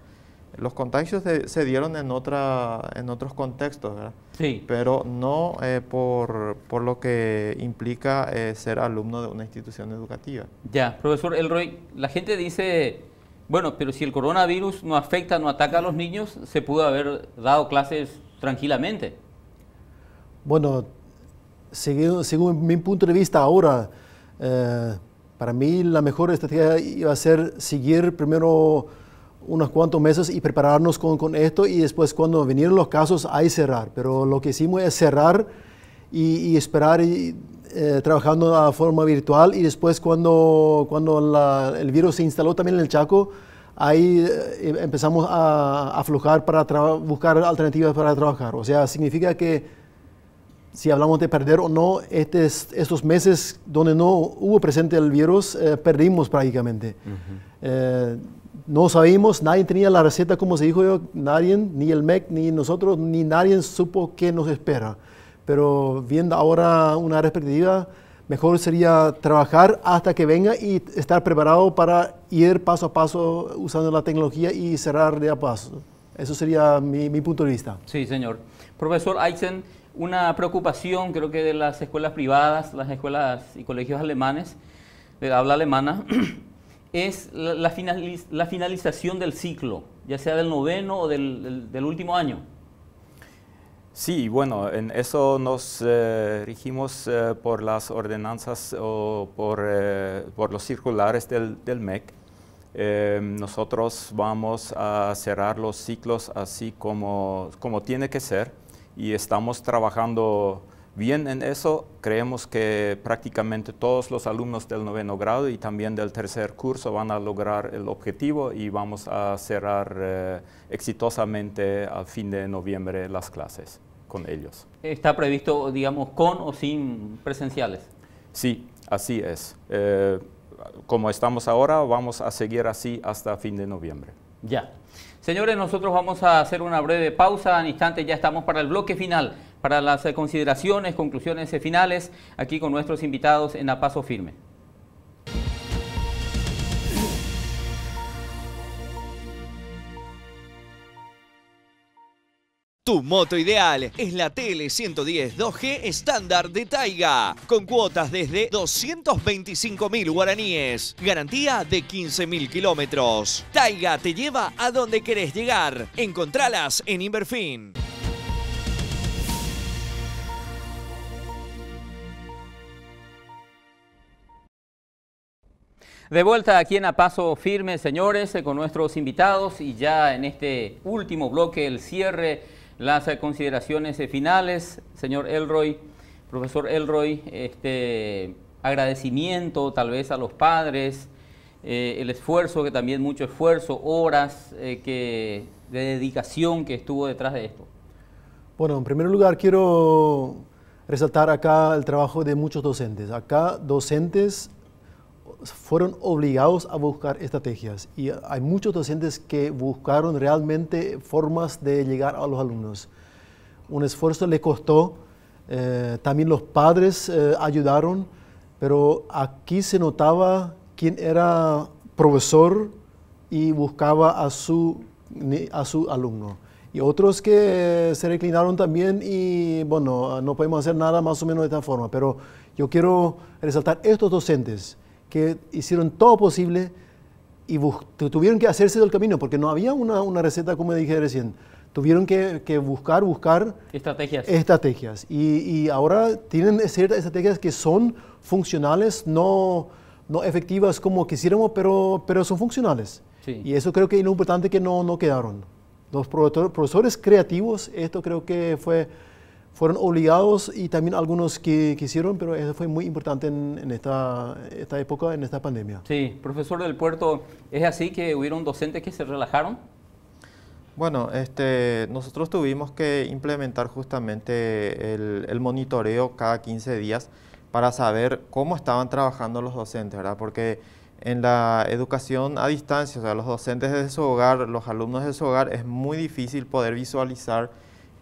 Los contagios se dieron en otros contextos, ¿verdad? Sí. Pero no por lo que implica ser alumno de una institución educativa. Ya, profesor Elroy, la gente dice Bueno, pero si el coronavirus no afecta, no ataca a los niños, se pudo haber dado clases tranquilamente. Bueno, según mi punto de vista ahora, para mí la mejor estrategia iba a ser seguir primero unos cuantos meses y prepararnos con esto, y después cuando vinieron los casos ahí cerrar. Pero lo que hicimos es cerrar y esperar trabajando de forma virtual, y después cuando el virus se instaló también en el Chaco, ahí empezamos a aflojar para buscar alternativas para trabajar. O sea, significa que si hablamos de perder o no, estos meses donde no hubo presente el virus, perdimos prácticamente. No sabíamos, nadie tenía la receta, como se dijo yo, nadie, ni el MEC, ni nosotros, ni nadie supo qué nos espera. Pero viendo ahora una perspectiva, mejor sería trabajar hasta que venga y estar preparado para ir paso a paso usando la tecnología y cerrar de a paso. Eso sería mi punto de vista. Sí, señor. Profesor Aitzen, una preocupación creo que de las escuelas privadas, las escuelas y colegios alemanes, de habla alemana, es la finalización del ciclo, ya sea del noveno o del último año. Sí, bueno, en eso nos regimos por las ordenanzas o por los circulares del MEC. Nosotros vamos a cerrar los ciclos así como tiene que ser, y estamos trabajando bien en eso. Creemos que prácticamente todos los alumnos del noveno grado y también del tercer curso van a lograr el objetivo, y vamos a cerrar exitosamente al fin de noviembre las clases con ellos. ¿Está previsto, digamos, con o sin presenciales? Sí, así es. Como estamos ahora, vamos a seguir así hasta fin de noviembre. Ya. Señores, nosotros vamos a hacer una breve pausa. En instantes ya estamos para el bloque final, para las consideraciones, conclusiones finales, aquí con nuestros invitados en A Paso Firme. Tu moto ideal es la TL110 2G estándar de Taiga, con cuotas desde 225.000 guaraníes, garantía de 15.000 kilómetros. Taiga te lleva a donde querés llegar. Encontralas en Inverfin. De vuelta aquí en A Paso Firme, señores, con nuestros invitados, y ya en este último bloque, el cierre, las consideraciones finales. Señor Elroy, profesor Elroy, agradecimiento tal vez a los padres, el esfuerzo, que también mucho esfuerzo, horas de dedicación que estuvo detrás de esto. Bueno, en primer lugar quiero resaltar acá el trabajo de muchos docentes. Acá docentes fueron obligados a buscar estrategias, y hay muchos docentes que buscaron realmente formas de llegar a los alumnos. Un esfuerzo le costó, también los padres ayudaron, pero aquí se notaba quién era profesor y buscaba a su alumno. Y otros que se reclinaron también, y bueno, no podemos hacer nada más o menos de esta forma, pero yo quiero resaltar estos docentes que hicieron todo posible y tuvieron que hacerse del camino, porque no había una receta, como dije recién. Tuvieron que buscar estrategias. Y ahora tienen ciertas estrategias que son funcionales, no efectivas como quisiéramos, pero son funcionales. Sí. Y eso creo que es lo importante, que no quedaron. Los profesores creativos, esto creo que fueron obligados, y también algunos que quisieron, pero eso fue muy importante en esta época, en esta pandemia. Sí, profesor del Puerto, ¿es así que hubieron docentes que se relajaron? Bueno, nosotros tuvimos que implementar justamente el monitoreo cada 15 días para saber cómo estaban trabajando los docentes, ¿verdad? Porque en la educación a distancia, o sea, los docentes desde su hogar, los alumnos de su hogar, es muy difícil poder visualizar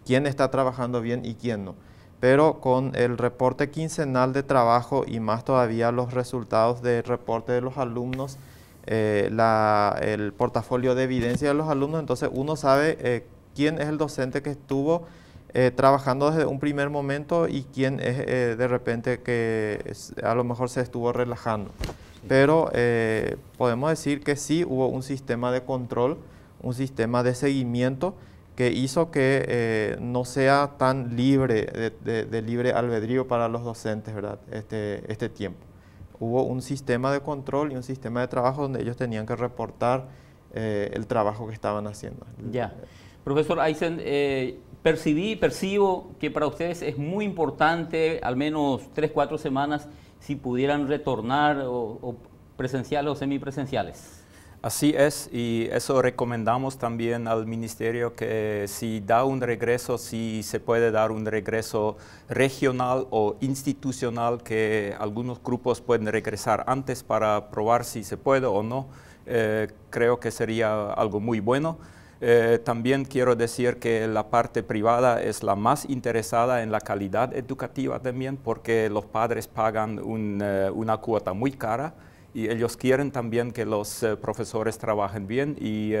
quién está trabajando bien y quién no. Pero con el reporte quincenal de trabajo, y más todavía los resultados del reporte de los alumnos, el portafolio de evidencia de los alumnos, entonces uno sabe quién es el docente que estuvo trabajando desde un primer momento y quién es de repente que a lo mejor se estuvo relajando. pero podemos decir que sí hubo un sistema de control, un sistema de seguimiento que hizo que no sea tan libre, de libre albedrío para los docentes, ¿verdad? Este tiempo. Hubo un sistema de control y un sistema de trabajo donde ellos tenían que reportar el trabajo que estaban haciendo. Ya. Profesor Aysen, percibo que para ustedes es muy importante, al menos 3-4 semanas, si pudieran retornar o presenciales o semipresenciales. Así es, y eso recomendamos también al Ministerio, que si da un regreso, si se puede dar un regreso regional o institucional, que algunos grupos pueden regresar antes para probar si se puede o no. Creo que sería algo muy bueno. También quiero decir que la parte privada es la más interesada en la calidad educativa también, porque los padres pagan una cuota muy cara y ellos quieren también que los profesores trabajen bien, y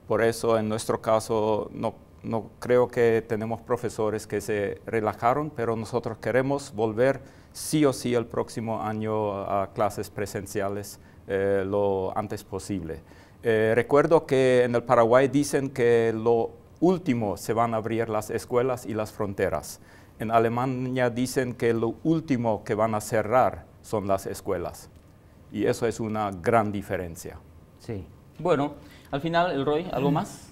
por eso en nuestro caso no creo que tenemos profesores que se relajaron, pero nosotros queremos volver sí o sí el próximo año a clases presenciales lo antes posible. Recuerdo que en el Paraguay dicen que lo último se van a abrir las escuelas y las fronteras. En Alemania dicen que lo último que van a cerrar son las escuelas. Y eso es una gran diferencia. Sí. Bueno, al final, Elroy, ¿algo más?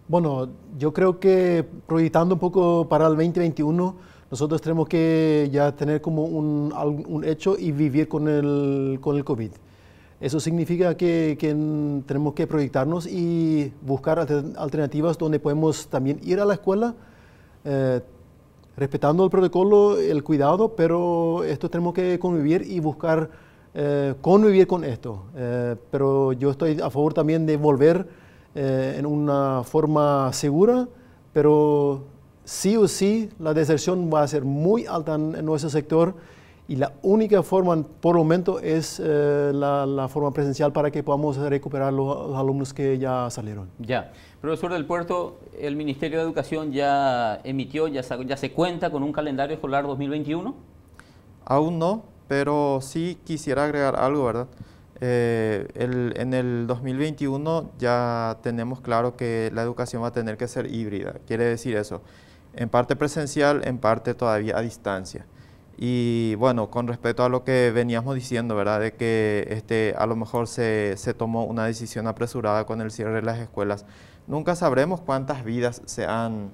Bueno, yo creo que proyectando un poco para el 2021, nosotros tenemos que ya tener como un hecho y vivir con el COVID. Eso significa que tenemos que proyectarnos y buscar alternativas donde podemos también ir a la escuela, respetando el protocolo, el cuidado, pero esto tenemos que convivir y buscar convivir con esto. Pero yo estoy a favor también de volver en una forma segura, pero sí o sí la deserción va a ser muy alta en nuestro sector. Y la única forma, por el momento, es la forma presencial para que podamos recuperar los alumnos que ya salieron. Ya. Profesor del Puerto, el Ministerio de Educación ya emitió, ya se cuenta con un calendario escolar 2021. Aún no, pero sí quisiera agregar algo, ¿verdad? En el 2021 ya tenemos claro que la educación va a tener que ser híbrida. Quiere decir eso, en parte presencial, en parte todavía a distancia. Y bueno, con respecto a lo que veníamos diciendo, ¿verdad? De que a lo mejor se tomó una decisión apresurada con el cierre de las escuelas. Nunca sabremos cuántas vidas se han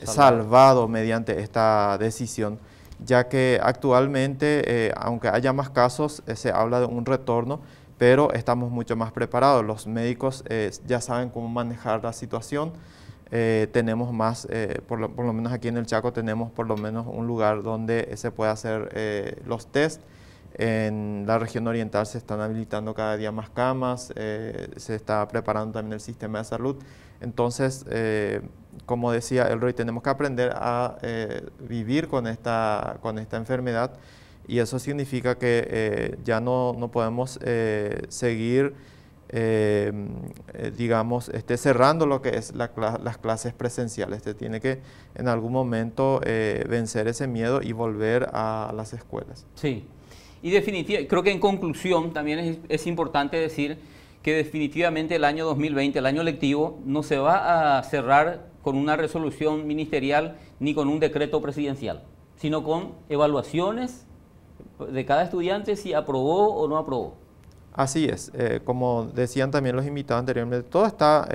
salvado mediante esta decisión, ya que actualmente, aunque haya más casos, se habla de un retorno, pero estamos mucho más preparados. Los médicos ya saben cómo manejar la situación. Tenemos más, por lo menos aquí en el Chaco tenemos por lo menos un lugar donde se puede hacer los test. En la región oriental se están habilitando cada día más camas, se está preparando también el sistema de salud. Entonces, como decía Elroy, tenemos que aprender a vivir con esta enfermedad, y eso significa que ya no podemos seguir digamos, cerrando lo que es las clases presenciales. Tiene que en algún momento vencer ese miedo y volver a las escuelas. Sí, y definitivamente, creo que en conclusión también es importante decir que definitivamente el año 2020, el año lectivo, no se va a cerrar con una resolución ministerial ni con un decreto presidencial, sino con evaluaciones de cada estudiante si aprobó o no aprobó. Así es, como decían también los invitados anteriormente, todo está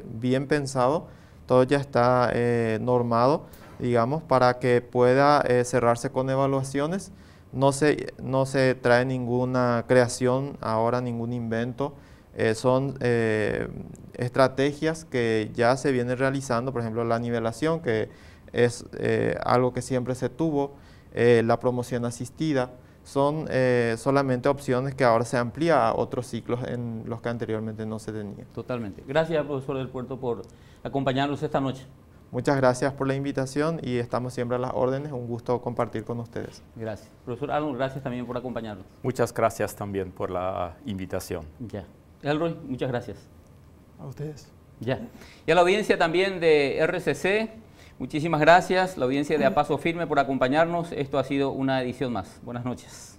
bien pensado, todo ya está normado, digamos, para que pueda cerrarse con evaluaciones. No se trae ninguna creación ahora, ningún invento, son estrategias que ya se vienen realizando, por ejemplo, la nivelación, que es algo que siempre se tuvo, la promoción asistida. Son solamente opciones que ahora se amplía a otros ciclos en los que anteriormente no se tenía. Totalmente. Gracias, profesor del Puerto, por acompañarnos esta noche. Muchas gracias por la invitación y estamos siempre a las órdenes. Un gusto compartir con ustedes. Gracias. Profesor Arnold, gracias también por acompañarnos. Muchas gracias también por la invitación. Ya. Elroy, muchas gracias. A ustedes. Ya. Y a la audiencia también de RCC, muchísimas gracias, la audiencia de A Paso Firme por acompañarnos. Esto ha sido una edición más. Buenas noches.